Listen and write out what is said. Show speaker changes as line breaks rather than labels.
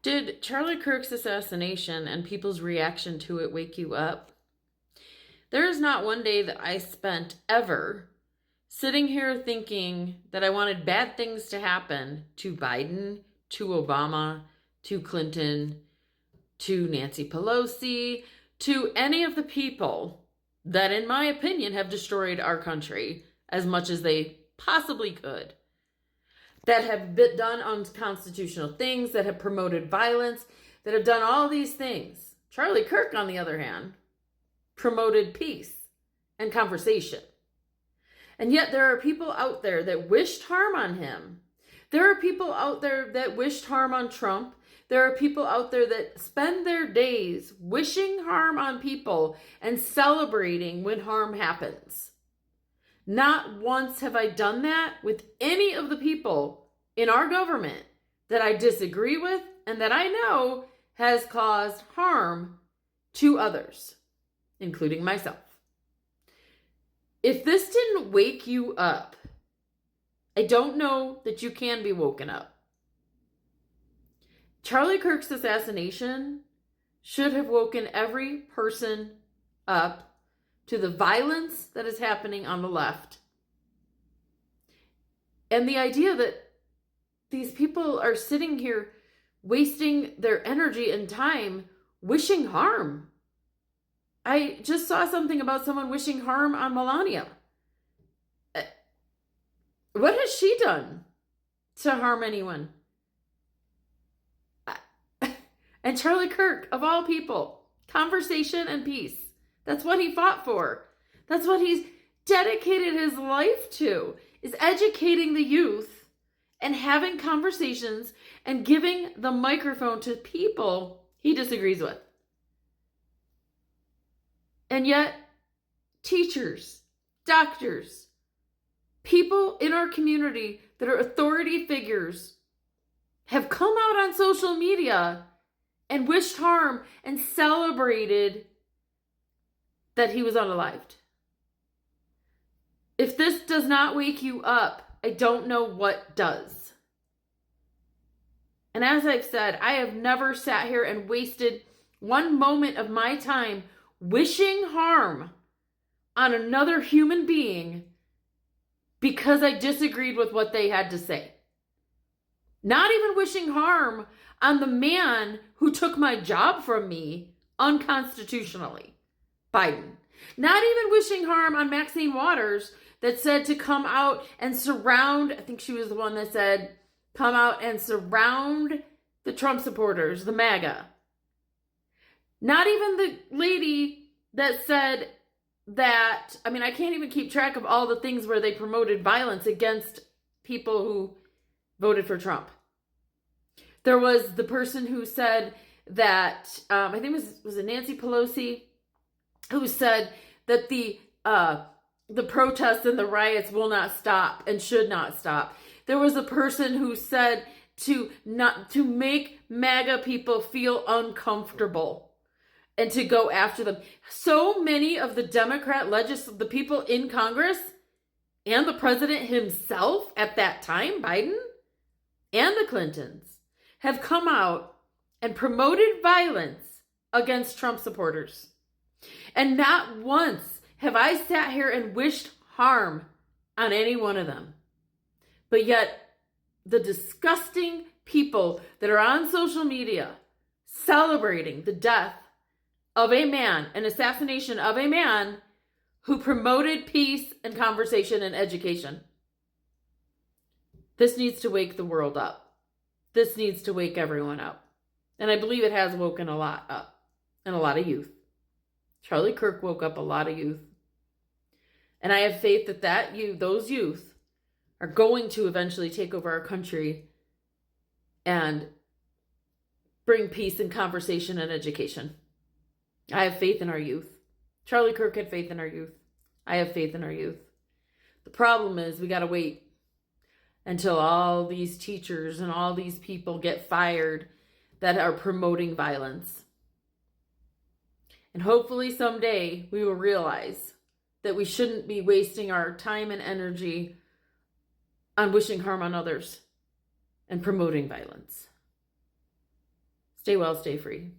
Did Charlie Kirk's assassination and people's reaction to it wake you up? There is not one day that I spent ever sitting here thinking that I wanted bad things to happen to Biden, to Obama, to Clinton, to Nancy Pelosi, to any of the people that, in my opinion, have destroyed our country as much as they possibly could, that have done unconstitutional things, that have promoted violence, that have done all these things. Charlie Kirk, on the other hand, promoted peace and conversation. And yet there are people out there that wished harm on him. There are people out there that wished harm on Trump. There are people out there that spend their days wishing harm on people and celebrating when harm happens. Not once have I done that with any of the people in our government that I disagree with and that I know has caused harm to others, including myself. If this didn't wake you up, I don't know that you can be woken up. Charlie Kirk's assassination should have woken every person up to the violence that is happening on the left. And the idea that these people are sitting here wasting their energy and time wishing harm. I just saw something about someone wishing harm on Melania. What has she done to harm anyone? And Charlie Kirk, of all people, conversation and peace. That's what he fought for. That's what he's dedicated his life to, is educating the youth and having conversations and giving the microphone to people he disagrees with. And yet, teachers, doctors, people in our community that are authority figures have come out on social media and wished harm and celebrated that he was unalived. If this does not wake you up, I don't know what does. And as I've said, I have never sat here and wasted one moment of my time wishing harm on another human being because I disagreed with what they had to say. Not even wishing harm on the man who took my job from me unconstitutionally, Biden. Not even wishing harm on Maxine Waters that said to come out and surround, I think she was the one that said, come out and surround the Trump supporters, the MAGA. Not even the lady that said that, I can't even keep track of all the things where they promoted violence against people who voted for Trump. There was the person who said that, I think it was Nancy Pelosi, who said that the protests and the riots will not stop and should not stop. There was a person who said to make MAGA people feel uncomfortable and to go after them. So many of the Democrat the people in Congress and the president himself at that time, Biden, and the Clintons, have come out and promoted violence against Trump supporters. And not once have I sat here and wished harm on any one of them. But yet, the disgusting people that are on social media celebrating the death of a man, an assassination of a man who promoted peace and conversation and education. This needs to wake the world up. This needs to wake everyone up. And I believe it has woken a lot up, and a lot of youth. Charlie Kirk woke up a lot of youth. And I have faith that those youth are going to eventually take over our country and bring peace and conversation and education. I have faith in our youth. Charlie Kirk had faith in our youth. I have faith in our youth. The problem is we got to wait until all these teachers and all these people get fired that are promoting violence. And hopefully someday we will realize that we shouldn't be wasting our time and energy on wishing harm on others and promoting violence. Stay well, stay free.